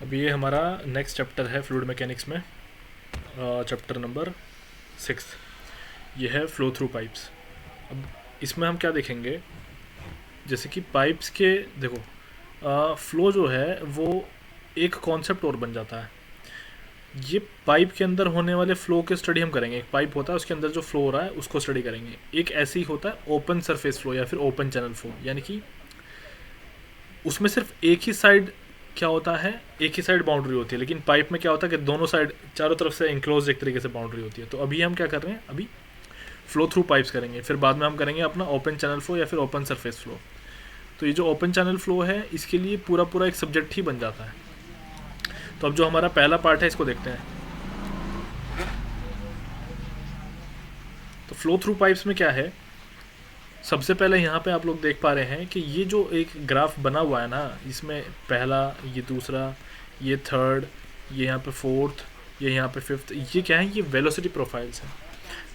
अब ये हमारा नेक्स्ट चैप्टर है फ्लूइड मैकेनिक्स में, चैप्टर नंबर 6। ये है फ्लो थ्रू पाइप्स। अब इसमें हम क्या देखेंगे, जैसे कि पाइप्स के देखो फ्लो जो है वो एक कॉन्सेप्ट और बन जाता है। ये पाइप के अंदर होने वाले फ्लो के स्टडी हम करेंगे। एक पाइप होता है, उसके अंदर जो फ्लो हो रहा है उसको स्टडी करेंगे। एक ऐसे ही होता है ओपन सरफेस फ्लो या फिर ओपन चैनल फ्लो, यानी कि उसमें सिर्फ एक ही साइड क्या होता है, एक ही साइड बाउंड्री होती है। लेकिन पाइप में क्या होता है कि दोनों साइड चारों तरफ से इंक्लोज एक तरीके से बाउंड्री होती है। तो अभी हम क्या कर रहे हैं, अभी फ्लो थ्रू पाइप्स करेंगे, फिर बाद में हम करेंगे अपना ओपन चैनल फ्लो या फिर ओपन सरफेस फ्लो। तो ये जो ओपन चैनल फ्लो है इसके लिए पूरा पूरा एक सब्जेक्ट ही बन जाता है। तो अब जो हमारा पहला पार्ट है इसको देखते हैं। तो फ्लो थ्रू पाइप्स में क्या है, सबसे पहले यहाँ पे आप लोग देख पा रहे हैं कि ये जो एक ग्राफ बना हुआ है ना, इसमें पहला, ये दूसरा, ये थर्ड, ये यहाँ पे फोर्थ, ये यहाँ पे फिफ्थ, ये क्या है, ये वेलोसिटी प्रोफाइल्स हैं।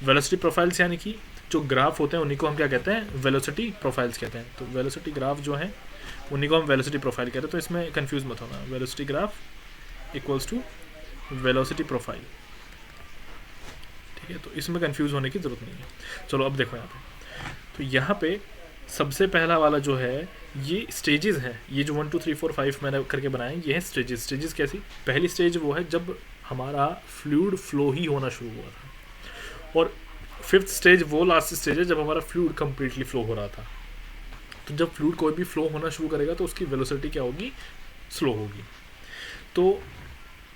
वेलोसिटी प्रोफाइल्स यानी कि जो ग्राफ होते हैं उन्हीं को हम क्या कहते हैं, वेलोसिटी प्रोफाइल्स कहते हैं। तो वेलोसिटी ग्राफ जो है उन्हीं को हम वेलोसिटी प्रोफाइल कहते हैं। तो इसमें कन्फ्यूज मत होना, velocity graph equals to velocity profile, ठीक है। तो इसमें कन्फ्यूज होने की ज़रूरत नहीं है। चलो अब देखो यहाँ पे, तो यहाँ पे सबसे पहला वाला जो है ये स्टेजेस हैं। ये जो 1 2 3 4 5 मैंने करके बनाए ये हैं स्टेजेस। स्टेजेस कैसी, पहली स्टेज वो है जब हमारा फ्लूइड फ्लो ही होना शुरू हुआ था, और फिफ्थ स्टेज वो लास्ट स्टेज है जब हमारा फ्लूइड कम्प्लीटली फ्लो हो रहा था। तो जब फ्लूइड कोई भी फ्लो होना शुरू करेगा तो उसकी वेलोसिटी क्या होगी, स्लो होगी। तो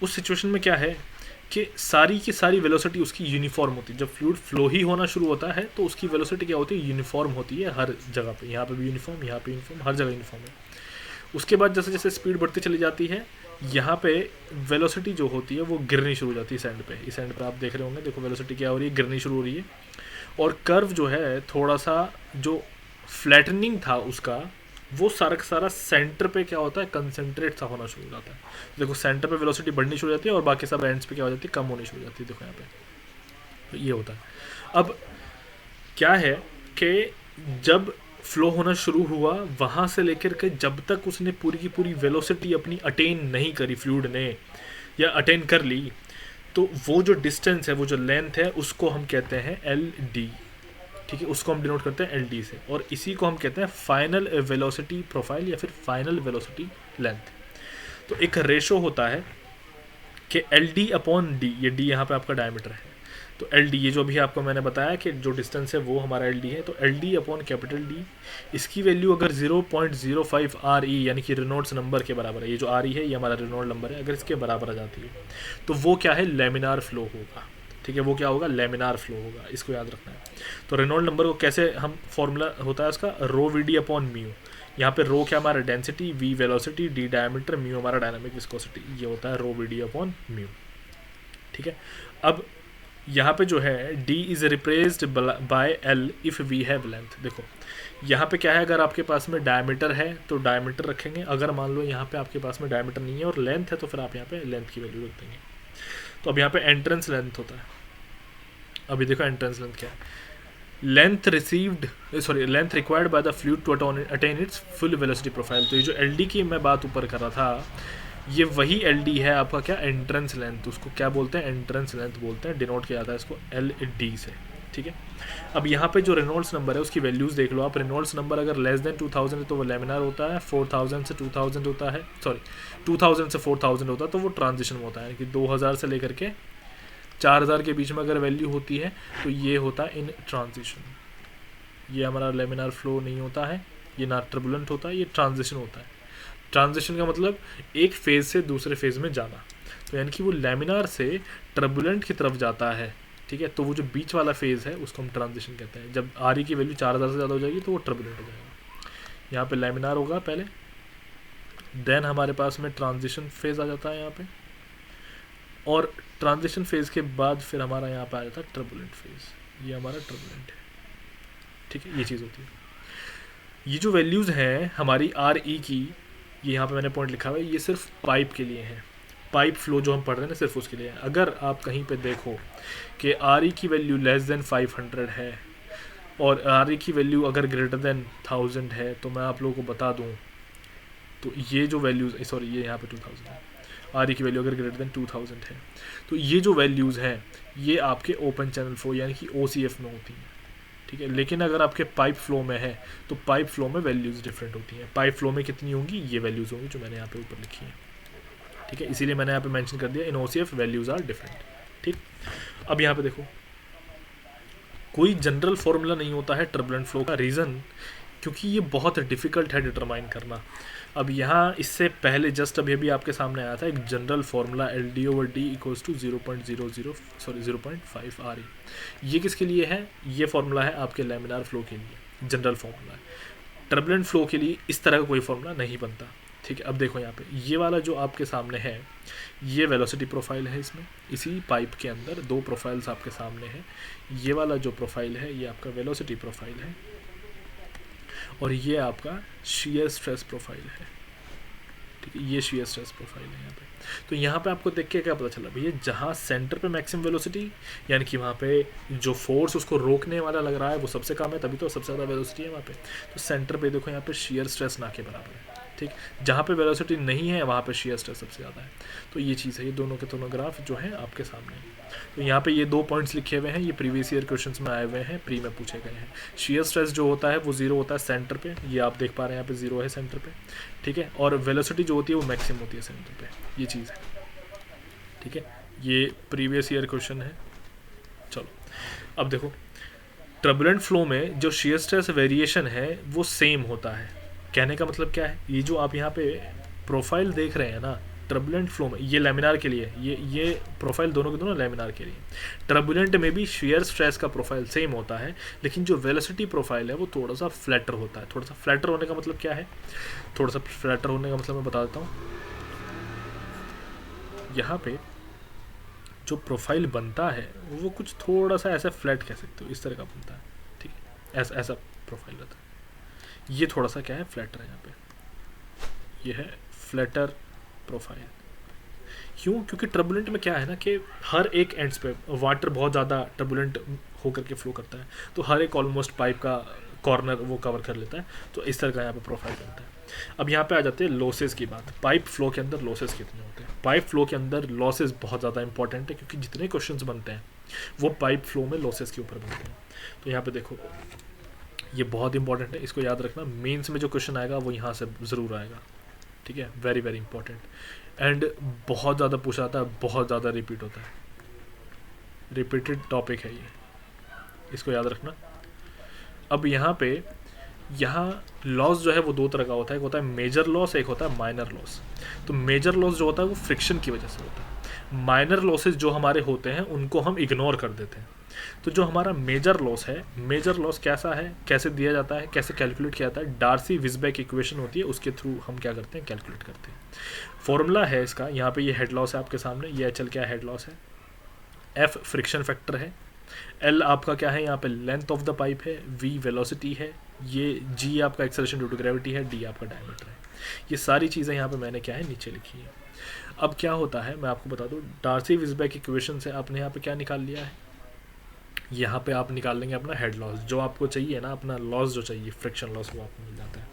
उस सिचुएशन में क्या है कि सारी की सारी वेलोसिटी उसकी यूनिफॉर्म होती है। जब फ्लूइड फ्लो ही होना शुरू होता है तो उसकी वेलोसिटी क्या होती है, यूनिफॉर्म होती है हर जगह पे। यहाँ पे भी यूनिफॉर्म, यहाँ पे यूनिफॉर्म, हर जगह यूनिफॉर्म है। उसके बाद जैसे जैसे स्पीड बढ़ती चली जाती है, यहाँ पे वेलोसिटी जो होती है वो गिरनी शुरू हो जाती है इस एंड पे। इस एंड पे आप देख रहे होंगे, देखो वेलोसिटी क्या हो रही है, गिरनी शुरू हो रही है। और कर्व जो है थोड़ा सा जो फ्लैटनिंग था उसका, वो सारा का सारा सेंटर पे क्या होता है, कंसंट्रेट सा होना शुरू हो जाता है। देखो सेंटर पे वेलोसिटी बढ़नी शुरू हो जाती है और बाकी सब एंड्स पे क्या हो जाती है, कम होनी शुरू हो जाती है। देखो यहाँ पे तो ये होता है। अब क्या है कि जब फ्लो होना शुरू हुआ वहाँ से लेकर के जब तक उसने पूरी की पूरी वेलोसिटी अपनी अटेन नहीं करी फ्लूइड ने, या अटेन कर ली, तो वो जो डिस्टेंस है, वो जो लेंथ है, उसको हम कहते हैं एल डी, ठीक है। उसको हम डिनोट करते हैं एल डी से, और इसी को हम कहते हैं फाइनल वेलोसिटी प्रोफाइल या फिर फाइनल वेलोसिटी लेंथ। तो एक रेशो होता है कि एल डी अपॉन डी, ये डी यहाँ पे आपका डायमीटर है। तो एल डी, ये जो भी आपको मैंने बताया कि जो डिस्टेंस है वो हमारा एल डी है। तो L D upon capital D, इसकी वैल्यू अगर 0.05 आर ई यानी कि रेनॉल्ड्स नंबर के बराबर है, ये जो आर ई है ये हमारा रेनॉल्ड नंबर है, अगर इसके बराबर आ जाती है तो वो क्या है, लेमिनार फ्लो होगा, ठीक है। वो क्या होगा, लेमिनार फ्लो होगा, इसको याद रखना है। तो रेनॉल्ड नंबर को कैसे हम, फॉर्मूला होता है उसका rho V D upon mu. यहाँ पे रो क्या हमारा density, V velocity, D diameter, mu हमारा डायनामिक विस्कोसिटी। ये होता है rho V D upon mu, ठीक है। अब यहाँ पे जो है d is replaced by l if we have length. देखो यहाँ पे क्या है, अगर आपके पास में डायमीटर है तो डायमीटर रखेंगे, अगर मान लो यहाँ पे आपके पास में डायमीटर नहीं है और लेंथ है तो फिर आप यहाँ पे लेंथ की वैल्यू रख देंगे। तो अब यहाँ पे एंट्रेंस लेंथ होता है। अभी देखो एंट्रेंस लेंथ क्या है, length received, sorry length required by the fluid to attain its full velocity profile. तो ये जो एल डी की मैं बात ऊपर कर रहा था, ये वही एल डी है आपका क्या, एंट्रेंस लेंथ। उसको क्या बोलते हैं, एंट्रेंस लेंथ बोलते हैं, डिनोट किया जाता है इसको एल डी से, ठीक है। अब यहाँ पे जो रेनॉल्ड्स नंबर है उसकी वैल्यूज़ देख लो आप। रेनॉल्ड्स नंबर अगर लेस देन 2000 है तो वो लेमिनार होता है, 4000 से 2000 होता है, सॉरी 2000 से 4000 होता है तो वो ट्रांजिशन में होता है, कि 2000 से लेकर के 4000 के बीच में अगर वैल्यू होती है तो ये होता है इन ट्रांजिशन। ये हमारा लेमिनार फ्लो नहीं होता है, ये ना टर्बुलेंट होता है, ये ट्रांजिशन होता है। ट्रांजिशन का मतलब एक फेज़ से दूसरे फेज़ में जाना, तो यानी कि वो लेमिनार से टर्बुलेंट की तरफ जाता है, ठीक है। तो वो जो बीच वाला फेज़ है उसको हम ट्रांजिशन कहते हैं। जब आर ई की वैल्यू 4000 से ज़्यादा हो जाएगी तो वो टर्बुलेंट हो जाएगा। यहाँ पे लेमिनार होगा पहले, देन हमारे पास में ट्रांजिशन फेज़ आ जाता है यहाँ पे, और ट्रांजिशन फेज़ के बाद फिर हमारा यहाँ पे आ जाता है टर्बुलेंट फेज़। ये हमारा टर्बुलेंट है, ठीक है। ये चीज़ होती है। ये जो वैल्यूज़ हैं हमारी आर ई की, ये यहाँ पे मैंने पॉइंट लिखा हुआ है, ये सिर्फ पाइप के लिए है। पाइप फ्लो जो हम पढ़ रहे हैं ना सिर्फ उसके लिए है। अगर आप कहीं पे देखो कि आर ई की वैल्यू लेस देन 500 है और आर ई की वैल्यू अगर ग्रेटर देन 1000 है, तो मैं आप लोगों को बता दूँ, तो ये जो वैल्यूज़, सॉरी ये यहाँ पे 2000 है, आर ई की वैल्यू अगर ग्रेटर देन 2000 है। तो ये जो वैल्यूज़ हैं ये आपके ओपन चैनल फ्लो यानी कि OCF में होती हैं, ठीक है। लेकिन अगर आपके पाइप फ्लो में है तो पाइप फ्लो में वैल्यूज़ डिफरेंट होती हैं। पाइप फ्लो में कितनी होंगी, ये वैल्यूज़ होंगी जो मैंने यहाँ पे ऊपर लिखी है, ठीक है। इसीलिए मैंने यहाँ पे मेंशन कर दिया इन OCF वैल्यूज़ आर डिफरेंट, ठीक। अब यहाँ पे देखो कोई जनरल फॉर्मूला नहीं होता है टर्बुलेंट फ्लो का, रीज़न क्योंकि ये बहुत डिफ़िकल्ट है डिटरमाइन करना। अब यहाँ इससे पहले जस्ट अभी अभी आपके सामने आया था एक general formula LD/D equals to 0.5 RE। ये किसके लिए है, ये फार्मूला है आपके लैमिनार फ्लो के लिए, जनरल फार्मूला है। टर्बुलेंट फ्लो के लिए इस तरह का कोई फार्मूला नहीं बनता, ठीक है। अब देखो यहाँ पे ये वाला जो आपके सामने है ये वेलोसिटी प्रोफाइल है, इसमें इसी पाइप के अंदर दो प्रोफाइल्स आपके सामने हैं। ये वाला जो प्रोफाइल है ये आपका वेलोसिटी प्रोफाइल है और ये आपका शियर स्ट्रेस प्रोफाइल है, ठीक है। ये शियर स्ट्रेस प्रोफाइल है यहाँ पे। तो यहाँ पे आपको देख के क्या पता चला भैया, जहाँ सेंटर पे मैक्सिमम वेलोसिटी यानी कि वहाँ पे जो फोर्स उसको रोकने वाला लग रहा है वो सबसे कम है, तभी तो सबसे ज़्यादा वेलोसिटी है वहाँ पे। तो सेंटर पे देखो यहाँ पे शियर स्ट्रेस ना के बराबर है, ठीक। जहाँ पे वेलोसिटी नहीं है वहाँ पे शियर स्ट्रेस सबसे ज़्यादा है। तो ये चीज़ है, ये दोनों के दोनों ग्राफ जो है आपके सामने है। तो यहाँ पे ये 2 पॉइंट्स लिखे हुए हैं, ये प्रीवियस ईयर क्वेश्चंस में आए हुए हैं, प्री में पूछे गए हैं। शियर स्ट्रेस जो होता है वो 0 होता है सेंटर पे, ये आप देख पा रहे हैं यहाँ पे 0 है सेंटर पे, ठीक है। और वेलोसिटी जो होती है वो मैक्सिमम होती है सेंटर पे, ये चीज़ है, ठीक है। ये प्रीवियस ईयर क्वेश्चन है। चलो अब देखो टर्बुलेंट फ्लो में जो शियर स्ट्रेस वेरिएशन है वो सेम होता है। कहने का मतलब क्या है, ये जो आप यहाँ पे प्रोफाइल देख रहे हैं ना टर्बुलेंट फ्लो में, ये लैमिनार के लिए, ये प्रोफाइल दोनों के दोनों लैमिनार के लिए। टर्बुलेंट में भी शियर स्ट्रेस का प्रोफाइल सेम होता है, लेकिन जो वेलोसिटी प्रोफाइल है वो थोड़ा सा फ्लैटर होता है। थोड़ा सा फ्लैटर होने का मतलब क्या है, थोड़ा सा फ्लैटर होने का मतलब मैं बता देता हूँ। यहाँ पे जो प्रोफाइल बनता है वो कुछ थोड़ा सा ऐसा फ्लैट कह सकते हो, इस तरह का बनता है, ठीक है। ऐसा प्रोफाइल रहता है। ये थोड़ा सा क्या है, फ्लैटर है। यहाँ पे ये है फ्लैटर प्रोफाइल। क्यों, क्योंकि टर्बुलेंट में क्या है ना कि हर एक एंड्स पे वाटर बहुत ज़्यादा टर्बुलेंट होकर के फ्लो करता है, तो हर एक ऑलमोस्ट पाइप का कॉर्नर वो कवर कर लेता है। तो इस तरह का यहाँ पे प्रोफाइल बनता है। अब यहाँ पे आ जाते हैं लॉसेस की बात। पाइप फ्लो के अंदर लॉसेस कितने होते हैं? पाइप फ्लो के अंदर लॉसेस बहुत ज़्यादा इंपॉर्टेंट है, क्योंकि जितने क्वेश्चंस बनते हैं वो पाइप फ्लो में लॉसेस के ऊपर बनते हैं। तो यहाँ पे देखो ये बहुत इंपॉर्टेंट है, इसको याद रखना। मेंस में जो क्वेश्चन आएगा वो यहाँ से ज़रूर आएगा, ठीक है। वेरी वेरी इंपॉर्टेंट एंड बहुत ज़्यादा पूछा जाता है, बहुत ज़्यादा रिपीट होता है, रिपीटेड टॉपिक है ये, इसको याद रखना। अब यहाँ लॉस जो है वो 2 तरह का होता है, एक होता है मेजर लॉस, एक होता है माइनर लॉस। तो मेजर लॉस जो होता है वो फ्रिक्शन की वजह से होता है। माइनर लॉसेस जो हमारे होते हैं उनको हम इग्नोर कर देते हैं। तो जो हमारा मेजर लॉस है, मेजर लॉस कैसा है, कैसे दिया जाता है, कैसे कैलकुलेट किया जाता है, डार्सी-विज़बैक इक्वेशन होती है, उसके थ्रू हम क्या करते हैं, कैलकुलेट करते हैं। फॉर्मूला है इसका, यहाँ पे ये हेड लॉस है आपके सामने, ये HL क्या हेड लॉस है, F फ्रिक्शन फैक्टर है, L आपका क्या है यहाँ पे लेंथ ऑफ द पाइप है, V वेलोसिटी है, ये G आपका एक्सेलरेशन ड्यू टू ग्रेविटी है, D आपका डायमीटर है। ये सारी चीज़ें यहाँ पे मैंने क्या है नीचे लिखी है। अब क्या होता है मैं आपको बता दूँ, डार्सी-विज़बैक इक्वेशन से आपने यहाँ पे क्या निकाल लिया है, यहाँ पे आप निकाल लेंगे अपना हेड लॉस, जो आपको चाहिए ना, अपना लॉस जो चाहिए फ्रिक्शन लॉस, वो आपको मिल जाता है,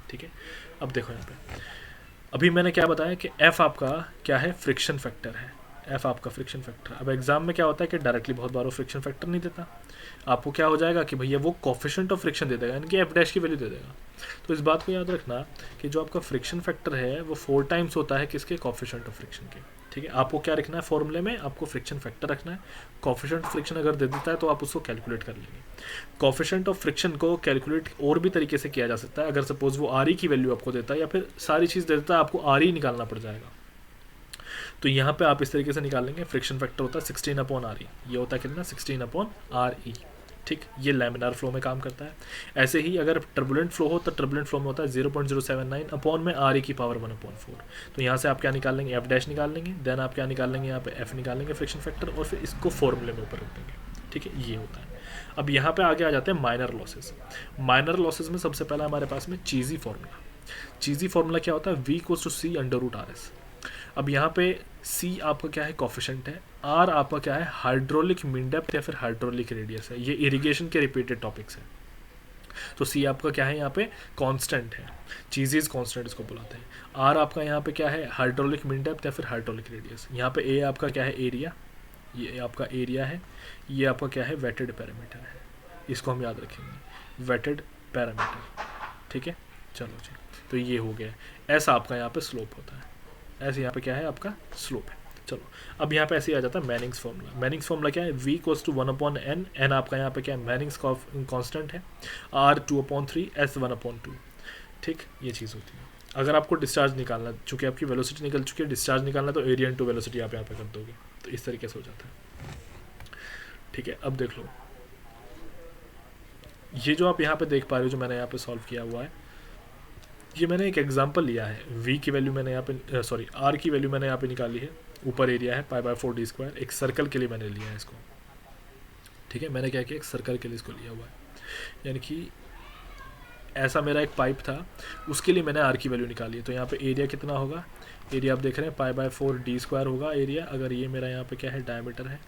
ठीक है। अब देखो यहाँ पे अभी मैंने क्या बताया कि F आपका क्या है, फ्रिक्शन फैक्टर है, F आपका फ्रिक्शन फैक्टर। अब एग्जाम में क्या होता है कि डायरेक्टली बहुत बार वो फ्रिक्शन फैक्टर नहीं देता, आपको क्या हो जाएगा कि भैया वो कोफिशिएंट ऑफ फ्रिक्शन दे देगा, यानी कि F डैश की वैल्यू दे देगा। तो इस बात को याद रखना कि जो आपका फ्रिक्शन फैक्टर है वो 4 टाइम्स होता है किसके, कोफिशिएंट ऑफ फ्रिक्शन के, ठीक है। आपको क्या रखना है फॉर्मूले में, आपको फ्रिक्शन फैक्टर रखना है। कोफिशिएंट फ्रिक्शन अगर दे देता है तो आप उसको कैलकुलेट कर लेंगे। कोफिशिएंट ऑफ फ्रिक्शन को कैलकुलेट और भी तरीके से किया जा सकता है। अगर सपोज वो RE की वैल्यू आपको देता है या फिर सारी चीज़ दे देता है, आपको RE निकालना पड़ जाएगा। तो यहाँ पे आप इस तरीके से निकाल लेंगे, फ्रिक्शन फैक्टर होता है 16/RE, ये होता है कितना, 16/RE, ठीक। ये लैमिनार फ्लो में काम करता है। ऐसे ही अगर टर्बुलेंट फ्लो हो तो टर्बुलेंट फ्लो में होता है 0.079 अपॉन में RE की पावर 1/4। तो यहाँ से आप क्या निकाल लेंगे, F डैश निकाल लेंगे, देन आप क्या निकाल लेंगे, यहाँ पे F निकाल लेंगे फ्रिक्शन फैक्टर, और फिर इसको फॉर्मूले में ऊपर रख देंगे, ठीक है। ये होता है। अब यहाँ पे आगे आ जाते हैं माइनर लॉसेस। माइनर लॉसेस में सबसे पहला हमारे पास में चीज़ी फार्मूला। चीज़ी फार्मूला क्या होता है, V = C/√RS। अब यहाँ पे C आपका क्या है, कोफिशिएंट है, R आपका क्या है, हाइड्रोलिक मीन डेप्थ या फिर हाइड्रोलिक रेडियस है। ये इरिगेशन के रिपीटेड टॉपिक्स हैं, तो सी आपका क्या है यहाँ पे कांस्टेंट है, चीजेज कांस्टेंट इसको बुलाते हैं। आर आपका यहाँ पे क्या है, हाइड्रोलिक मीन डेप्थ या फिर हाइड्रोलिक रेडियस। यहाँ पे ए आपका क्या है, एरिया, ये आपका एरिया है, ये आपका क्या है, वेटेड पैरामीटर है, इसको हम याद रखेंगे, वेटेड पैरामीटर। ठीक है, चलो जी, तो ये हो गया। ऐसा आपका यहाँ पे स्लोप होता है, ऐसे यहाँ पे क्या है आपका स्लोप है। चलो अब यहाँ पे ऐसे ही आ जाता है मैनिंग्स फार्मूला। मैनिंग्स फार्मूला क्या है, v equals to 1/n, n आपका यहाँ पे क्या है, मैनिंग्स कांस्टेंट है, r 2/3, s 1/2। ठीक, ये चीज़ होती है। अगर आपको डिस्चार्ज निकालना, चूंकि आपकी वेलोसिटी निकल चुकी है, डिस्चार्ज निकालना तो एरिया इंटू वेलोसिटी आप यहाँ पे कर दोगे, तो इस तरीके से हो जाता है। ठीक है, अब देख लो, ये जो आप यहाँ पे देख पा रहे हो, जो मैंने यहाँ पे सॉल्व किया हुआ है, ये मैंने एक एग्जांपल लिया है। v की वैल्यू मैंने यहाँ पे सॉरी r की वैल्यू मैंने यहाँ पे निकाली है, ऊपर एरिया है π/4d², एक सर्कल के लिए मैंने लिया है इसको। ठीक है, मैंने क्या किया, एक सर्कल के लिए इसको लिया हुआ है, यानी कि ऐसा मेरा एक पाइप था, उसके लिए मैंने r की वैल्यू निकाली है। तो यहाँ पे एरिया कितना होगा, एरिया आप देख रहे हैं π/4d² होगा एरिया, अगर ये मेरा यहाँ पे क्या है, डायमीटर है।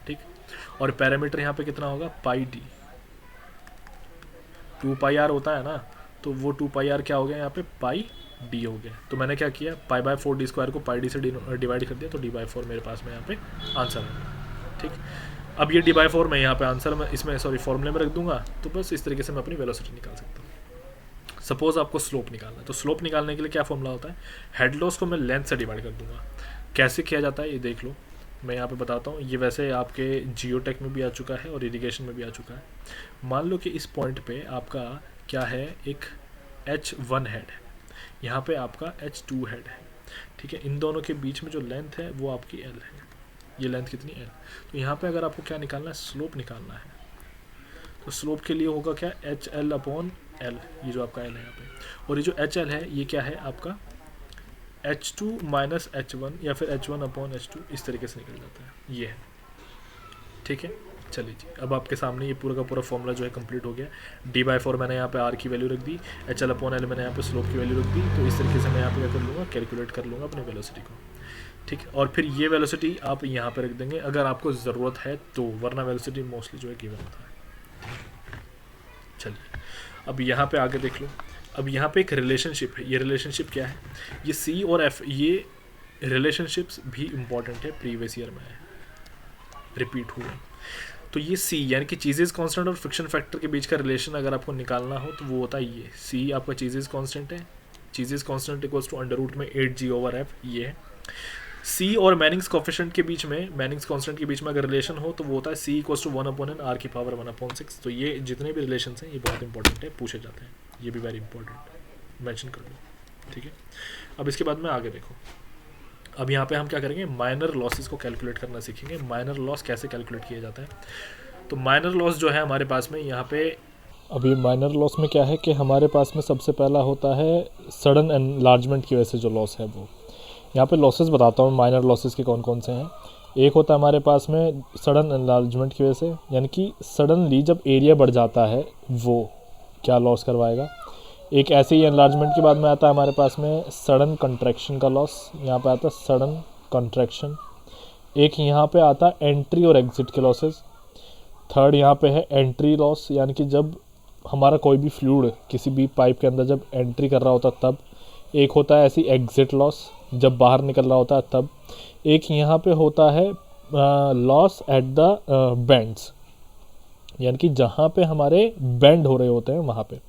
ठीक, और पैरामीटर यहाँ पे कितना होगा, πd, 2πr होता है ना, तो वो 2πr क्या हो गया यहाँ पे, πd हो गया। तो मैंने क्या किया, π/4d² को πd से डिवाइड कर दिया, तो d/4 मेरे पास में यहाँ पे आंसर है। ठीक, अब ये d/4 मैं यहाँ पे आंसर में, इसमें सॉरी फॉर्मूले में रख दूंगा, तो बस इस तरीके से मैं अपनी वेलोसिटी निकाल सकता हूँ। सपोज आपको स्लोप निकालना है, तो स्लोप निकालने के लिए क्या फॉर्मूला होता है, हेड लॉस को मैं लेंथ से डिवाइड कर दूंगा। कैसे किया जाता है ये देख लो, मैं यहाँ पे बताता हूँ। ये वैसे आपके जियोटेक में भी आ चुका है और इरिगेशन में भी आ चुका है। मान लो कि इस पॉइंट पे आपका क्या है, एक H1 हेड है, यहाँ पे आपका H2 हेड है। ठीक है, इन दोनों के बीच में जो लेंथ है वो आपकी L है, ये लेंथ कितनी L। तो यहाँ पे अगर आपको क्या निकालना है, स्लोप निकालना है, तो स्लोप के लिए होगा क्या, HL/L, ये जो आपका L है यहाँ पे, और ये जो HL है ये क्या है आपका H2 - H1 या फिर H1/H2, इस तरीके से निकल जाता है, ये है। ठीक है, चलिए जी, अब आपके सामने ये पूरा का पूरा फॉर्मूला जो है कंप्लीट हो गया। d/4 मैंने यहाँ पे r की वैल्यू रख दी, HL/L मैंने यहाँ पे स्लोप की वैल्यू रख दी। तो इस तरीके से मैं यहाँ पे क्या कर लूँगा, कैलकुलेट कर लूँगा अपनी वेलोसिटी को। ठीक है, और फिर ये वेलोसिटी आप यहाँ पे रख देंगे अगर आपको ज़रूरत है तो, वरना वेलोसिटी मोस्टली जो है गिवन होता है। चलिए अब यहाँ पे आगे देख लो। अब यहाँ पे एक रिलेशनशिप है, ये रिलेशनशिप क्या है, ये C और F, ये रिलेशनशिप्स भी इम्पॉर्टेंट है, प्रीवियस ईयर में रिपीट हुए। तो ये C यानी कि चीजेज कांस्टेंट और फ्रिक्शन फैक्टर के बीच का रिलेशन अगर आपको निकालना हो तो वो होता है ये C आपका चीजेज कांस्टेंट है, चीजेज कांस्टेंट इक्वल्स टू √ में 8g/f, ये है। C और मैनिंग्स कोफिशिएंट के बीच में, मैनिंग्स कांस्टेंट के बीच में अगर रिलेशन हो तो वो होता है C = 1/n r⁴ तो ये जितने भी रिलेशंस हैं ये बहुत इंपॉर्टेंट है, पूछे जाते हैं, ये भी वेरी इंपॉर्टेंट, मेंशन कर लो। ठीक है, अब इसके बाद में आगे देखो। अब यहाँ पे हम क्या करेंगे, माइनर लॉसेस को कैलकुलेट करना सीखेंगे। माइनर लॉस कैसे कैलकुलेट किया जाता है, तो माइनर लॉस जो है हमारे पास में यहाँ पे, अभी माइनर लॉस में क्या है कि हमारे पास में सबसे पहला होता है सडन एनलार्जमेंट की वजह से जो लॉस है वो। यहाँ पे लॉसेस बताता हूँ माइनर लॉसेस के कौन कौन से हैं। एक होता है हमारे पास में सडन एनलार्जमेंट की वजह से, यानी कि सडनली जब एरिया बढ़ जाता है वो क्या लॉस करवाएगा। एक ऐसे ही एनलार्जमेंट के बाद में आता है हमारे पास में सडन कंट्रैक्शन का लॉस, यहाँ पे आता है सडन कंट्रैक्शन। एक यहाँ पे आता है एंट्री और एग्जिट के लॉसेस। थर्ड यहाँ पे है एंट्री लॉस, यानी कि जब हमारा कोई भी फ्लूइड किसी भी पाइप के अंदर जब एंट्री कर रहा होता तब। एक होता है ऐसी एग्जिट लॉस, जब बाहर निकल रहा होता है तब। एक यहाँ पे होता है लॉस एट द बेंड्स, यानी कि जहाँ पे हमारे बेंड हो रहे होते हैं वहाँ पे।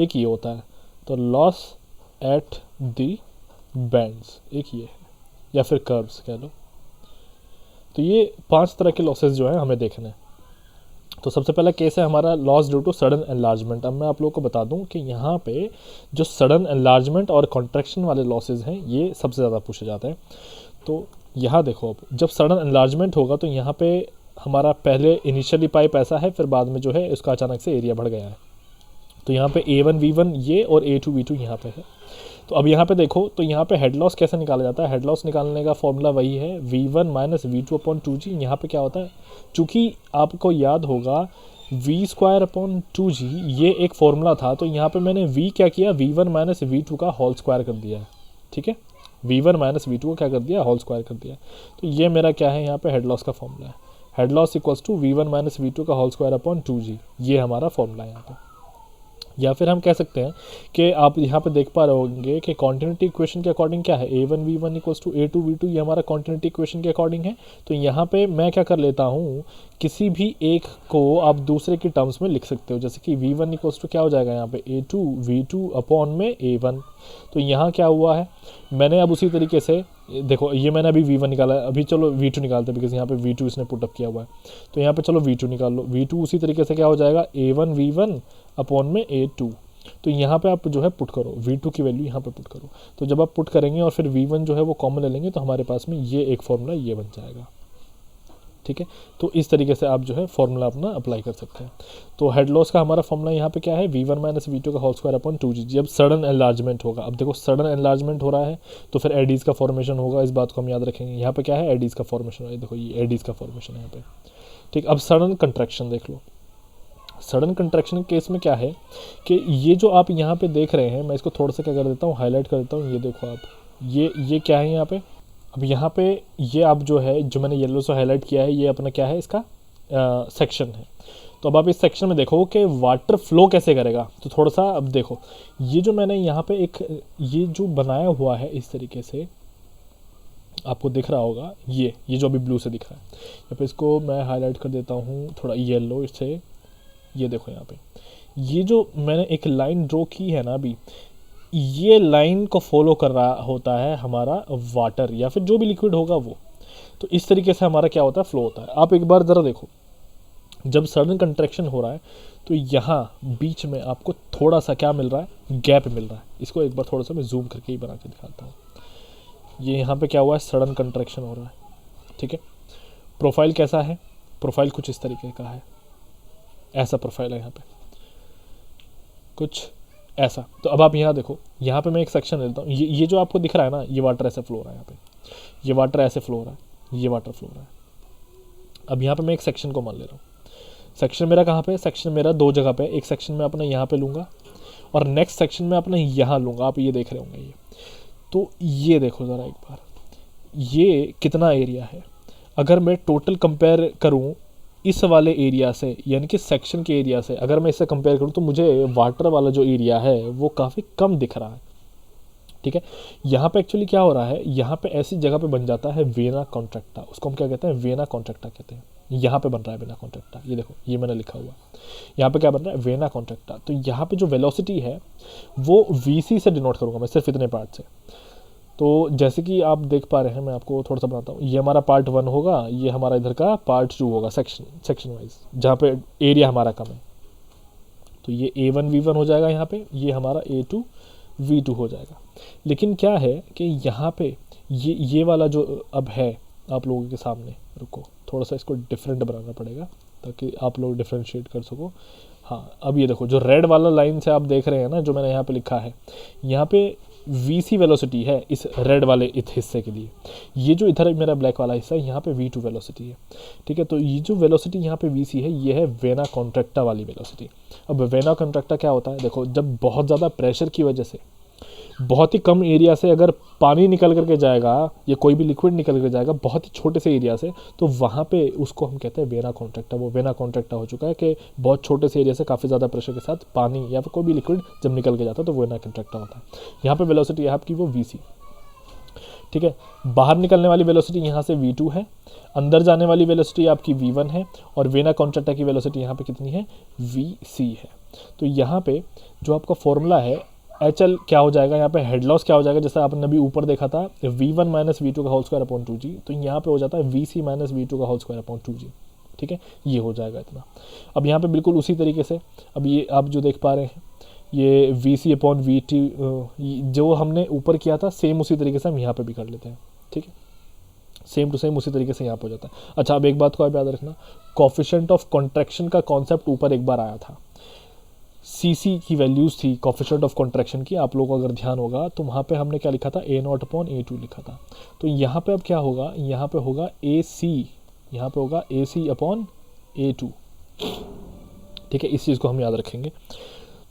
एक ये होता है, तो लॉस एट द बेंड्स एक ये है, या फिर कर्व्स कह लो। तो ये 5 तरह के लॉसेस जो है हमें देखने हैं। तो सबसे पहला केस है हमारा loss due to sudden enlargement. अब मैं आप लोगों को बता दूं कि यहाँ पे जो सडन एनलार्जमेंट और कॉन्ट्रैक्शन वाले लॉसेस हैं ये सबसे ज़्यादा पूछे जाते हैं। तो यहाँ देखो, अब जब सडन एनलार्जमेंट होगा तो यहाँ पे हमारा पहले इनिशियली पाइप ऐसा है, फिर बाद में जो है उसका अचानक से एरिया बढ़ गया है। तो यहाँ पे A1 V1 ये और A2 V2 यहाँ पे है। तो अब यहाँ पे देखो, तो यहाँ पे हेड लॉस कैसे निकाला जाता है। हेड लॉस निकालने का फॉर्मूला वही है V1 - V2/2g। यहाँ पे क्या होता है, चूँकि आपको याद होगा V²/2g ये एक फॉर्मूला था, तो यहाँ पे मैंने V क्या किया, V1 - V2 का होल स्क्वायर कर दिया है। ठीक है, V1 - V2 को क्या कर दिया, होल स्क्वायर कर दिया। तो ये मेरा क्या है, यहाँ पे हेड लॉस का फॉर्मूला है। Head loss equals to V1 - V2 का होल स्क्वायर/2g, ये हमारा फॉर्मूला है यहाँ पे। या फिर हम कह सकते हैं कि आप यहाँ पे देख पा रहे होंगे कि कॉन्टिन्यूटी इक्वेशन के अकॉर्डिंग क्या है, a1 v1 equals to a2 v2, ये हमारा कॉन्टिन्यूटी इक्वेशन के अकॉर्डिंग है। तो यहाँ पे मैं क्या कर लेता हूँ, किसी भी एक को आप दूसरे की टर्म्स में लिख सकते हो, जैसे कि v1 इक्वल्स टू क्या हो जाएगा यहाँ पे a2 v2 अपॉन में a1। तो यहाँ क्या हुआ है, मैंने अब उसी तरीके से देखो, ये मैंने अभी v1 निकाला है, अभी चलो v2 निकालते हैं, बिकॉज यहाँ पे v2 इसने पुटअप किया हुआ है। तो यहाँ पे चलो v2 निकाल लो, v2 उसी तरीके से क्या हो जाएगा a1 v1 अपॉन में a2। तो यहाँ पे आप जो है पुट करो, v2 की वैल्यू यहाँ पे पुट करो। तो जब आप पुट करेंगे और फिर v1 जो है वो कॉमन ले लेंगे, तो हमारे पास में ये एक फॉर्मूला ये बन जाएगा। ठीक है, तो इस तरीके से आप जो है फॉर्मूला अपना अप्लाई कर सकते हैं। तो हेड लॉस का हमारा फॉर्मूला यहाँ पे क्या है, v1 माइनस v2 का होल स्क्वायर अपॉन 2g। जब सडन एनलार्जमेंट होगा, अब देखो सडन एनलार्जमेंट हो रहा है तो फिर एडीज का फॉर्मेशन होगा, इस बात को हम याद रखेंगे। यहाँ पे क्या है, एडीज का फॉर्मेशन है, देखो ये एडीज का फॉर्मेशन है यहाँ पे। ठीक, अब सडन कंट्रैक्शन देख लो। सडन कंट्रैक्शन के केस में क्या है कि ये जो आप यहाँ पे देख रहे हैं, मैं इसको थोड़ा सा क्या कर देता हूँ, हाईलाइट कर देता हूँ। ये देखो आप, ये क्या है यहाँ पे, अब यहाँ पे ये आप जो है, जो मैंने येलो से हाईलाइट किया है, ये अपना क्या है, इसका सेक्शन है। तो अब आप इस सेक्शन में देखो कि वाटर फ्लो कैसे करेगा। तो थोड़ा सा अब देखो, ये जो मैंने यहाँ पे एक ये जो बनाया हुआ है इस तरीके से, आपको दिख रहा होगा, ये जो अभी ब्लू से दिख रहा है, यहाँ पे इसको मैं हाईलाइट कर देता हूँ थोड़ा येलो इससे। ये देखो यहाँ पे ये जो मैंने एक लाइन ड्रॉ की है ना अभी, ये लाइन को फॉलो कर रहा होता है हमारा वाटर या फिर जो भी लिक्विड होगा वो। तो इस तरीके से हमारा क्या होता है, फ्लो होता है। आप एक बार ज़रा देखो, जब सडन कंट्रैक्शन हो रहा है तो यहाँ बीच में आपको थोड़ा सा क्या मिल रहा है, गैप मिल रहा है। इसको एक बार थोड़ा सा मैं जूम करके ही बना के दिखाता हूँ। ये यहाँ पे क्या हुआ है, सडन कंट्रैक्शन हो रहा है। ठीक है, प्रोफाइल कैसा है, प्रोफाइल कुछ इस तरीके का है, ऐसा प्रोफाइल है यहाँ पे कुछ ऐसा। तो अब आप यहाँ देखो, यहाँ पे मैं एक सेक्शन लेता हूँ, ये जो आपको दिख रहा है ना, ये वाटर ऐसे फ्लो हो रहा है, यहाँ पे ये वाटर ऐसे फ्लो हो रहा है, ये वाटर फ्लो हो रहा है। अब यहाँ पे मैं एक सेक्शन को मान ले रहा हूँ। सेक्शन मेरा कहाँ पे, सेक्शन मेरा दो जगह पे, एक सेक्शन में अपना यहाँ पे लूँगा और नेक्स्ट सेक्शन में अपना यहाँ लूँगा। आप ये देख रहे होंगे, ये तो ये देखो ज़रा एक बार, ये कितना एरिया है। अगर मैं टोटल कंपेयर करूँ इस वाले एरिया से, यानी कि सेक्शन के एरिया से, अगर मैं इससे कंपेयर करूँ तो मुझे वाटर वाला जो एरिया है वो काफ़ी कम दिख रहा है। ठीक है, यहाँ पे एक्चुअली क्या हो रहा है, यहाँ पे ऐसी जगह पे बन जाता है वेना कॉन्ट्रैक्टा, उसको हम क्या कहते हैं, वेना कॉन्ट्रैक्टा कहते हैं। यहाँ पे बन रहा है वेना कॉन्ट्रैक्टा, ये देखो ये मैंने लिखा हुआ, यहाँ पे क्या बन रहा है, वेना कॉन्ट्रैक्टा। तो यहाँ पे जो वेलोसिटी है वो वीसी से डिनोट करूँगा मैं, सिर्फ इतने पार्ट से। तो जैसे कि आप देख पा रहे हैं, मैं आपको थोड़ा सा बताता हूँ, ये हमारा पार्ट 1 होगा, ये हमारा इधर का पार्ट 2 होगा, सेक्शन वाइज, जहाँ पे एरिया हमारा कम है। तो ये a1 v1 हो जाएगा यहाँ पे, ये हमारा a2 v2 हो जाएगा। लेकिन क्या है कि यहाँ पे ये वाला जो अब है आप लोगों के सामने, रुको थोड़ा सा इसको डिफरेंट बनाना पड़ेगा ताकि आप लोग डिफ्रेंशिएट कर सको। हाँ, अब ये देखो, जो रेड वाला लाइन से आप देख रहे हैं ना, जो मैंने यहाँ पे लिखा है, यहाँ पे vc वेलोसिटी है इस रेड वाले इस हिस्से के लिए। ये जो इधर मेरा ब्लैक वाला हिस्सा है, यहाँ पे v2 वेलोसिटी है। ठीक है, तो ये जो वेलोसिटी यहाँ पे vc है, ये है वेना कॉन्ट्रैक्टा वाली वेलोसिटी। अब वेना कॉन्ट्रैक्टा क्या होता है, देखो जब बहुत ज़्यादा प्रेशर की वजह से बहुत ही कम एरिया से अगर पानी निकल करके जाएगा या कोई भी लिक्विड निकल कर जाएगा बहुत ही छोटे से एरिया से, तो वहाँ पे उसको हम कहते हैं वेना कॉन्ट्रैक्टा। वो वेना कॉन्ट्रैक्टा हो चुका है कि बहुत छोटे से एरिया से काफ़ी ज़्यादा प्रेशर के साथ पानी या फिर कोई भी लिक्विड जब निकल के जाता है तो वेना कॉन्ट्रैक्टा होता है। यहाँ पे वेलोसिटी है आपकी वो vc। ठीक है, बाहर निकलने वाली वेलोसिटी यहाँ से v2 है, अंदर जाने वाली वेलोसिटी आपकी v1 है, और वेना कॉन्ट्रैक्टा की वेलोसिटी यहाँ पे कितनी है, vc है। तो यहाँ पे जो आपका फॉर्मूला है HL क्या हो जाएगा, यहाँ पे हेड लॉस क्या हो जाएगा, जैसे आपने अभी ऊपर देखा था v1 माइनस v2 का होल स्क्वायर अपॉन 2g, तो यहाँ पे हो जाता है vc माइनस v2 का होल स्क्वायर अपॉन 2g। ठीक है, ये हो जाएगा इतना। अब यहाँ पे बिल्कुल उसी तरीके से, अब ये आप जो देख पा रहे हैं, ये vc अपॉन vt जो हमने ऊपर किया था सेम उसी तरीके से हम यहाँ पे भी कर लेते हैं। ठीक है, सेम टू सेम उसी तरीके से यहाँ पे हो जाता है। अच्छा, अब एक बात को आप याद रखना, कोफिशिएंट ऑफ कॉन्ट्रैक्शन का कॉन्सेप्ट ऊपर एक बार आया था, cc की वैल्यूज़ थी कोफिशिएंट ऑफ कॉन्ट्रैक्शन की, आप लोगों को अगर ध्यान होगा तो वहाँ पे हमने क्या लिखा था, a0 अपॉन a2 लिखा था। तो यहाँ पे अब क्या होगा, यहाँ पे होगा ac, यहाँ पे होगा ac अपॉन a2। ठीक है, इस चीज़ को हम याद रखेंगे।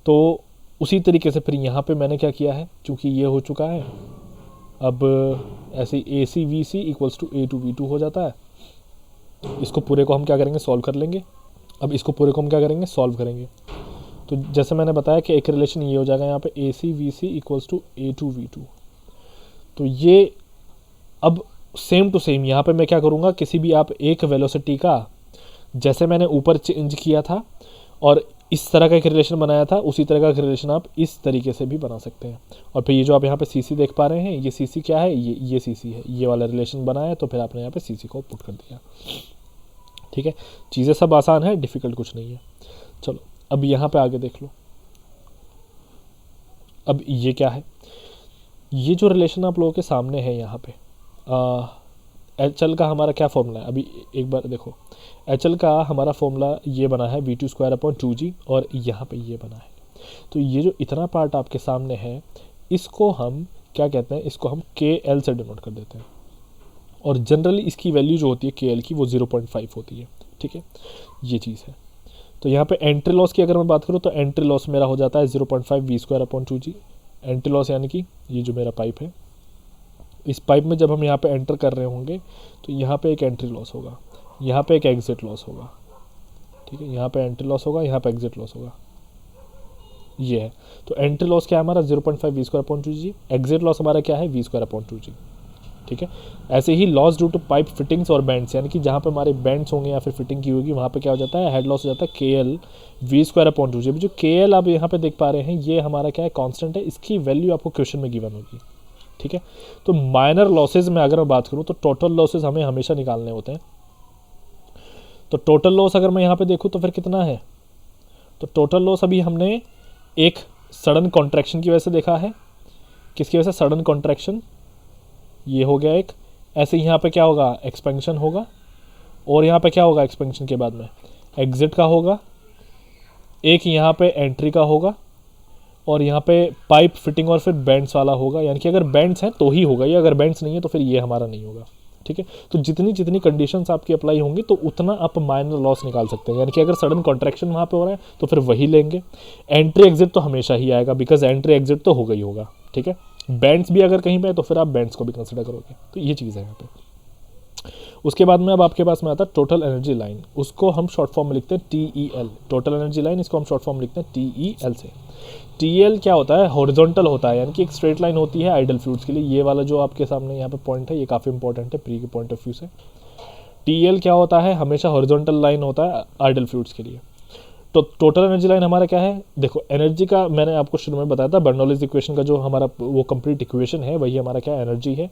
तो उसी तरीके से फिर यहाँ पे मैंने क्या किया है, चूँकि ये हो चुका है, अब ऐसे ac vc equals to a2 v2 हो जाता है। इसको पूरे को हम क्या करेंगे, सॉल्व कर लेंगे। अब इसको पूरे को हम क्या करेंगे, सॉल्व करेंगे। तो तो जैसे मैंने बताया कि एक रिलेशन ये हो जाएगा यहाँ पे A C V C equals to A2V2। तो ये अब सेम टू सेम यहाँ पे मैं क्या करूँगा, किसी भी आप एक वेलोसिटी का जैसे मैंने ऊपर चेंज किया था और इस तरह का एक रिलेशन बनाया था, उसी तरह का रिलेशन आप इस तरीके से भी बना सकते हैं। और फिर ये जो आप यहाँ पे CC देख पा रहे हैं, ये CC क्या है, ये CC है, ये वाला रिलेशन बनाया तो फिर आपने यहाँ पे CC को पुट कर दिया। ठीक है, चीज़ें सब आसान है, डिफ़िकल्ट कुछ नहीं है। चलो अब यहाँ पे आगे देख लो। अब ये क्या है, ये जो रिलेशन आप लोगों के सामने है यहाँ पे HL का हमारा क्या फॉर्मूला है, अभी एक बार देखो। HL का हमारा फॉर्मूला ये बना है V2² और यहाँ पे ये बना है। तो ये जो इतना पार्ट आपके सामने है, इसको हम क्या कहते हैं, इसको हम KL से डिनोट कर देते हैं। और जनरली इसकी वैल्यू जो होती है KL की वो 0.5 होती है। ठीक है, ये चीज़ है। तो यहाँ पे एंट्री लॉस की अगर मैं बात करूँ तो एंट्री लॉस मेरा हो जाता है 0.5 V²/2G। एंट्री लॉस यानी कि ये जो मेरा पाइप है, इस पाइप में जब हम यहाँ पे एंटर कर रहे होंगे तो यहाँ पे एक एंट्री लॉस होगा, यहाँ पे एक एग्जिट लॉस होगा। ठीक है, यहाँ पे एंट्री लॉस होगा, यहाँ पे एग्जिट लॉस होगा, ये है। तो एंट्री लॉस क्या है हमारा 0.5 V²/2G, एग्जिट लॉस हमारा क्या है V²/2G। ठीक है, ऐसे ही loss due to pipe fittings और बैंड्स, यानी कि जहाँ पे हमारे बैंड्स होंगे या फिर फिटिंग की होगी वहाँ पे क्या हो जाता है, हेड लॉस हो जाता है KL V²/2G। अभी जो KL आप यहाँ पे देख पा रहे हैं, ये हमारा क्या है, कांस्टेंट है, इसकी वैल्यू आपको क्वेश्चन में गिवन होगी। ठीक है, तो माइनर लॉसेज में अगर मैं बात करूँ तो टोटल लॉसेज हमें हमेशा निकालने होते हैं। तो टोटल लॉस अगर मैं यहाँ पे देखूँ तो फिर कितना है, तो टोटल लॉस अभी हमने एक सडन कॉन्ट्रैक्शन की वजह से देखा है। किसकी वजह से, सडन कॉन्ट्रैक्शन, ये हो गया एक। ऐसे ही यहाँ पे क्या होगा, एक्सपेंशन होगा, और यहाँ पे क्या होगा एक्सपेंशन के बाद में एग्जिट का होगा, एक यहाँ पे एंट्री का होगा, और यहाँ पे पाइप फिटिंग और फिर बैंड्स वाला होगा। यानी कि अगर बैंड्स हैं तो ही होगा ये, अगर बैंड्स नहीं है तो फिर ये हमारा नहीं होगा। ठीक है, तो जितनी जितनी कंडीशंस आपकी अप्लाई होंगी तो उतना आप माइनर लॉस निकाल सकते हैं। यानी कि अगर सडन कॉन्ट्रैक्शन वहाँ पे हो रहा है तो फिर वही लेंगे। एंट्री एग्जिट तो हमेशा ही आएगा, बिकॉज एंट्री एग्जिट तो होगा ही होगा। ठीक है, बैंड्स भी अगर कहीं पे है तो फिर आप बैंड्स को भी कंसिडर करोगे। तो ये चीज़ है यहाँ पे। उसके बाद में अब आपके पास में आता है टोटल एनर्जी लाइन, उसको हम शॉर्ट फॉर्म में लिखते हैं TEL, टोटल एनर्जी लाइन, इसको हम शॉर्ट फॉर्म लिखते हैं TEL से। TL क्या होता है, हॉरिजॉन्टल होता है, यानी कि एक स्ट्रेट लाइन होती है आइडल फ्लूइड्स के लिए। ये वाला जो आपके सामने यहाँ पे पॉइंट है, ये काफ़ी इंपॉर्टेंट है प्री के पॉइंट ऑफ व्यू से। TL क्या होता है, हमेशा हॉरिजॉन्टल लाइन होता है आइडल फ्लूइड्स के लिए। तो टोटल एनर्जी लाइन हमारा क्या है, देखो एनर्जी का मैंने आपको शुरू में बताया था, बर्नौलीज इक्वेशन का जो हमारा वो कंप्लीट इक्वेशन है वही हमारा क्या एनर्जी है।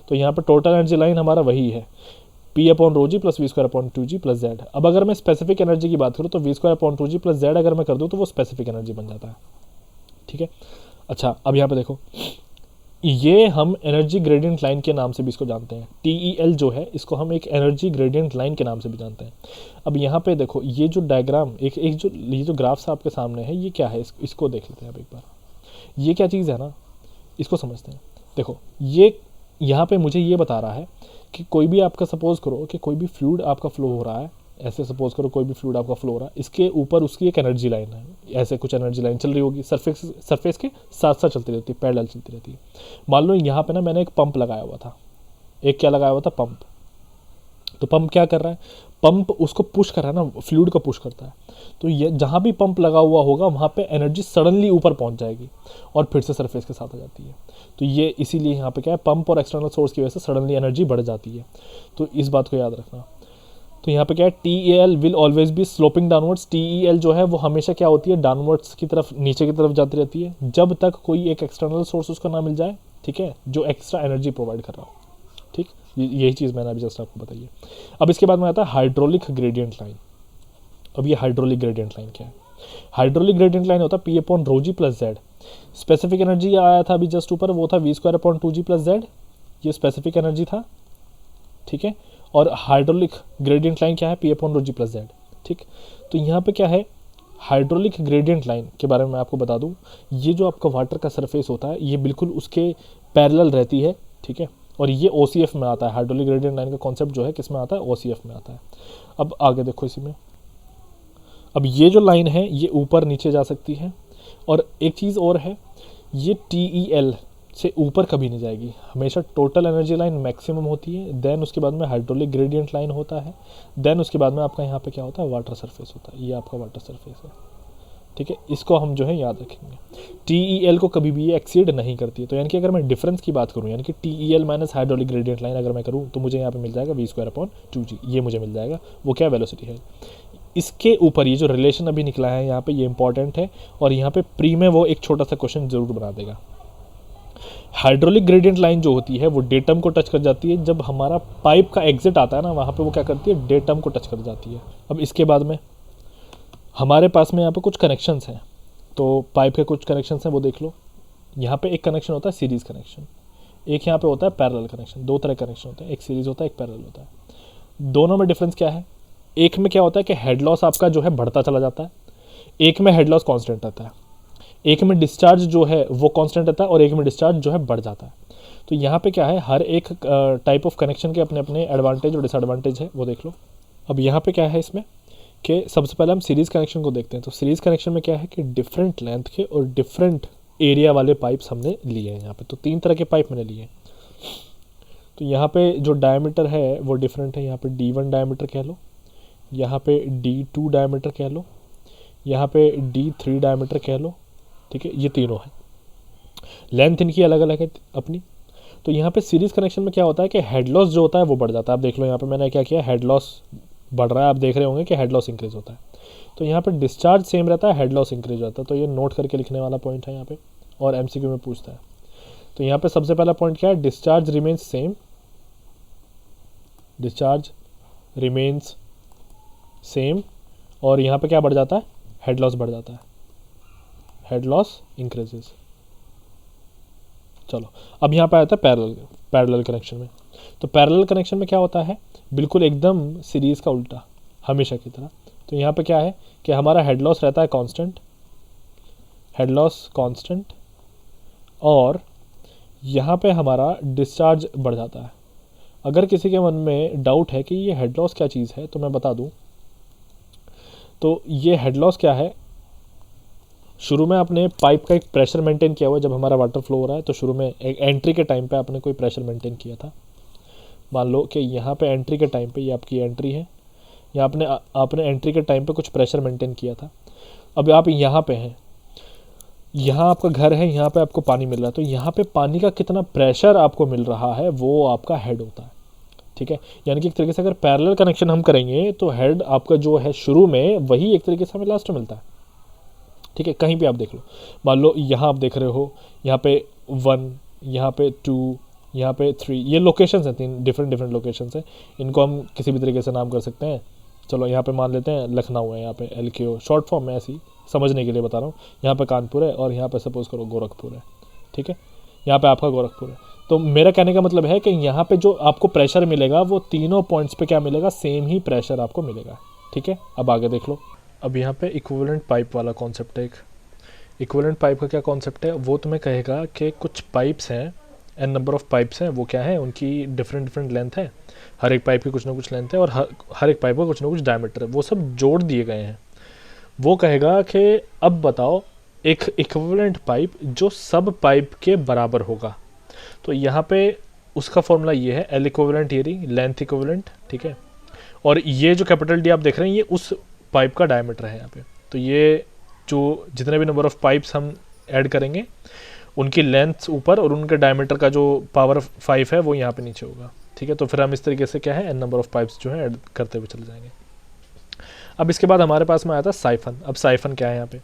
तो यहाँ पे टोटल एनर्जी लाइन हमारा वही है P/ρg + V²/2G + Z। अब अगर मैं स्पेसिफिक एनर्जी की बात करूँ तो V²/2G + Z अगर मैं कर दूँ तो वो स्पेसिफिक एनर्जी बन जाता है। ठीक है, अच्छा अब यहाँ पे देखो, ये हम एनर्जी ग्रेडियंट लाइन के नाम से भी इसको जानते हैं। TEL जो है इसको हम एक एनर्जी ग्रेडियंट लाइन के नाम से भी जानते हैं। अब यहाँ पे देखो, ये जो डायग्राम ये जो ग्राफ्स आपके सामने है, ये क्या है, इसको देख लेते हैं अब एक बार। ये क्या चीज़ है ना, इसको समझते हैं। देखो ये यहाँ पे मुझे ये बता रहा है कि कोई भी आपका सपोज करो कि कोई भी फ्लूइड आपका फ्लो हो रहा है, ऐसे सपोज करो कोई भी फ्लूइड आपका फ्लो हो रहा है, इसके ऊपर उसकी एक एनर्जी लाइन है, ऐसे कुछ एनर्जी लाइन चल रही होगी, सरफेस के साथ साथ चलती रहती है, पैरेलल चलती रहती है। मान लो यहाँ पे ना मैंने एक पंप लगाया हुआ था, एक क्या लगाया हुआ था, पंप। तो पंप क्या कर रहा है, पंप उसको पुश कर रहा है ना, फ्लूइड को पुश करता है। तो ये जहाँ भी पंप लगा हुआ होगा वहाँ पे एनर्जी सडनली ऊपर पहुँच जाएगी और फिर से सरफेस के साथ आ जाती है। तो ये इसीलिए यहाँ पे क्या है, पंप और एक्सटर्नल सोर्स की वजह से सडनली एनर्जी बढ़ जाती है। तो इस बात को याद रखना। तो यहाँ पे क्या है, TEL will always be sloping downwards. TEL जो है वो हमेशा क्या होती है, डाउनवर्ड्स की तरफ, नीचे की तरफ जाती रहती है, जब तक कोई एक एक्सटर्नल सोर्स उसको ना मिल जाए, ठीक है, जो एक्स्ट्रा एनर्जी प्रोवाइड कर रहा हो। ठीक, यही चीज़ मैंने अभी जस्ट आपको बताई है। अब इसके बाद में आता है हाइड्रोलिक ग्रेडियंट लाइन। अब ये हाइड्रोलिक ग्रेडियंट लाइन क्या है, हाइड्रोलिक ग्रेडियंट लाइन होता है P/ρg + Z। स्पेसिफिक एनर्जी आया था अभी जस्ट ऊपर, वो था V²/2G + Z, ये स्पेसिफिक एनर्जी था। ठीक है, और हाइड्रोलिक ग्रेडियंट लाइन क्या है, P/ρg + Z। ठीक, तो यहाँ पे क्या है, हाइड्रोलिक ग्रेडियंट लाइन के बारे में मैं आपको बता दूँ, ये जो आपका वाटर का सरफेस होता है ये बिल्कुल उसके पैरेलल रहती है। ठीक है, और ये OCF में आता है। हाइड्रोलिक ग्रेडियंट लाइन का कॉन्सेप्ट जो है किस में आता है, OCF में आता है। अब आगे देखो इसी में, अब ये जो लाइन है ये ऊपर नीचे जा सकती है, और एक चीज़ और है, ये TEL से ऊपर कभी नहीं जाएगी, हमेशा टोटल एनर्जी लाइन मैक्सिमम होती है। देन उसके बाद में हाइड्रोलिक ग्रेडियंट लाइन होता है। देन उसके बाद में आपका यहाँ पे क्या होता है, वाटर सरफेस होता है। ये आपका वाटर सरफेस है। ठीक है, इसको हम जो है याद रखेंगे। TEL को कभी भी ये एक्सीड नहीं करती है। तो यानी कि अगर मैं डिफरेंस की बात करूँ, यानी कि TEL minus hydraulic gradient line अगर मैं करूँ तो मुझे यहाँ पे मिल जाएगा v²/2g, ये मुझे मिल जाएगा। वो क्या वेलोसिटी है। इसके ऊपर ये जो रिलेशन अभी निकला है यहाँ पे, ये इंपॉर्टेंट है और यहाँ पे प्री में वो एक छोटा सा क्वेश्चन जरूर बना देगा। हाइड्रोलिक ग्रेडियंट लाइन जो होती है वो डेटम को टच कर जाती है। जब हमारा पाइप का एग्जिट आता है ना, वहाँ पे वो क्या करती है, डेटम को टच कर जाती है। अब इसके बाद में हमारे पास में यहाँ पे कुछ कनेक्शंस हैं, तो पाइप के कुछ कनेक्शंस हैं वो देख लो। यहाँ पे एक कनेक्शन होता है सीरीज़ कनेक्शन, एक यहाँ पे होता है पैरेलल कनेक्शन। दो तरह कनेक्शन होते हैं, एक सीरीज़ होता है, एक पैरेलल होता है। दोनों में डिफरेंस क्या है, एक में क्या होता है कि हेड लॉस आपका जो है बढ़ता चला जाता है, एक में हेड लॉस कांस्टेंट रहता है। एक में डिस्चार्ज जो है वो कांस्टेंट रहता है और एक में डिस्चार्ज जो है बढ़ जाता है। तो यहाँ पे क्या है, हर एक टाइप ऑफ कनेक्शन के अपने अपने एडवांटेज और डिसएडवांटेज है, वो देख लो। अब यहाँ पे क्या है इसमें कि सबसे पहले हम सीरीज़ कनेक्शन को देखते हैं। तो सीरीज़ कनेक्शन में क्या है कि डिफरेंट लेंथ के और डिफरेंट एरिया वाले पाइप्स हमने लिए हैं यहाँ पे। तो 3 तरह के पाइप मैंने लिए हैं। तो यहाँ पे जो डायमीटर है वो डिफरेंट है। यहाँ पे D1 डायमीटर कह लो, यहाँ पे D2 डायमीटर कह लो, यहाँ पे D3 डायमीटर कह लो, ठीक है, ये तीनों है। लेंथ इनकी अलग अलग है अपनी। तो यहाँ पे सीरीज़ कनेक्शन में क्या होता है कि हेड लॉस जो होता है वो बढ़ जाता है। आप देख लो यहाँ पे मैंने क्या किया, हेड लॉस बढ़ रहा है, आप देख रहे होंगे कि हेड लॉस इंक्रीज होता है। तो यहाँ पे डिस्चार्ज सेम रहता है, हेड लॉस इंक्रीज होता है। तो ये नोट करके लिखने वाला पॉइंट है यहाँ पे, और MCQ में पूछता है। तो यहाँ पे सबसे पहला पॉइंट क्या है, discharge remains same, discharge remains same, और यहाँ पे क्या बढ़ जाता है, हेड लॉस बढ़ जाता है, हेड लॉस इंक्रीजेस। चलो अब यहाँ पे आता है पैरेलल कनेक्शन में। तो पैरेलल कनेक्शन में क्या होता है, बिल्कुल एकदम सीरीज़ का उल्टा, हमेशा की तरह। तो यहाँ पे क्या है कि हमारा हेड लॉस रहता है कांस्टेंट, हेड लॉस कांस्टेंट, और यहाँ पे हमारा डिस्चार्ज बढ़ जाता है। अगर किसी के मन में डाउट है कि ये हेड लॉस क्या चीज़ है तो मैं बता दूँ। तो ये हेड लॉस क्या है, शुरू में आपने पाइप का एक प्रेशर मेंटेन किया हुआ है। जब हमारा वाटर फ्लो हो रहा है तो शुरू में एक एंट्री के टाइम पे आपने कोई प्रेशर मेंटेन किया था। मान लो कि यहाँ पे एंट्री के टाइम पे, ये आपकी एंट्री है, यहाँ आपने एंट्री के टाइम पे कुछ प्रेशर मेंटेन किया था। अब आप यहाँ पे हैं, यहाँ आपका घर है, यहाँ पे आपको पानी मिल रहा है। तो यहाँ पे पानी का कितना प्रेशर आपको मिल रहा है वो आपका हेड होता है, ठीक है। यानी कि एक तरीके से अगर पैरेलल कनेक्शन हम करेंगे तो हेड आपका जो है शुरू में, वही एक तरीके से हमें लास्ट में मिलता है, ठीक है। कहीं भी आप देख लो, मान लो यहाँ आप देख रहे हो, यहाँ पे 1, यहाँ पे 2, यहाँ पे 3, ये लोकेशंस हैं, 3 डिफरेंट लोकेशंस हैं। इनको हम किसी भी तरीके से नाम कर सकते हैं। चलो यहाँ पे मान लेते हैं लखनऊ है, यहाँ पे LKO शॉर्ट फॉर्म में, ऐसी समझने के लिए बता रहा हूँ। यहाँ पे कानपुर है और यहाँ पे सपोज करो गोरखपुर है, ठीक है। यहाँ पे आपका गोरखपुर है। तो मेरा कहने का मतलब है कि यहाँ पे जो आपको प्रेशर मिलेगा वो तीनों पॉइंट्स पे क्या मिलेगा, सेम ही प्रेशर आपको मिलेगा, ठीक है। अब आगे देख लो। अब यहाँ पे इक्विवेलेंट पाइप वाला कॉन्सेप्ट है। एक इक्विवेलेंट पाइप का क्या कॉन्सेप्ट है, वो तुम्हें कहेगा कि कुछ पाइप्स हैं, n नंबर ऑफ पाइप्स हैं, वो क्या है, उनकी डिफरेंट लेंथ है। हर एक पाइप की कुछ ना कुछ लेंथ है और हर एक पाइप का कुछ ना कुछ डायमीटर है, वो सब जोड़ दिए गए हैं। वो कहेगा कि अब बताओ एक इक्विवेलेंट पाइप जो सब पाइप के बराबर होगा। तो यहाँ पे उसका फॉर्मूला ये है, L equivalent area, length equivalent, ठीक है। और ये जो कैपिटल D आप देख रहे हैं, ये उस पाइप का डायमीटर है यहाँ पे। तो ये जो जितने भी नंबर ऑफ पाइप्स हम ऐड करेंगे, उनकी लेंथ ऊपर और उनके डायमीटर का जो पावर 5 है वो यहाँ पे नीचे होगा, ठीक है। तो फिर हम इस तरीके से क्या है, n नंबर ऑफ पाइप्स जो है ऐड करते हुए चले जाएंगे। अब इसके बाद हमारे पास में आया था साइफन। अब साइफन क्या है यहाँ पे,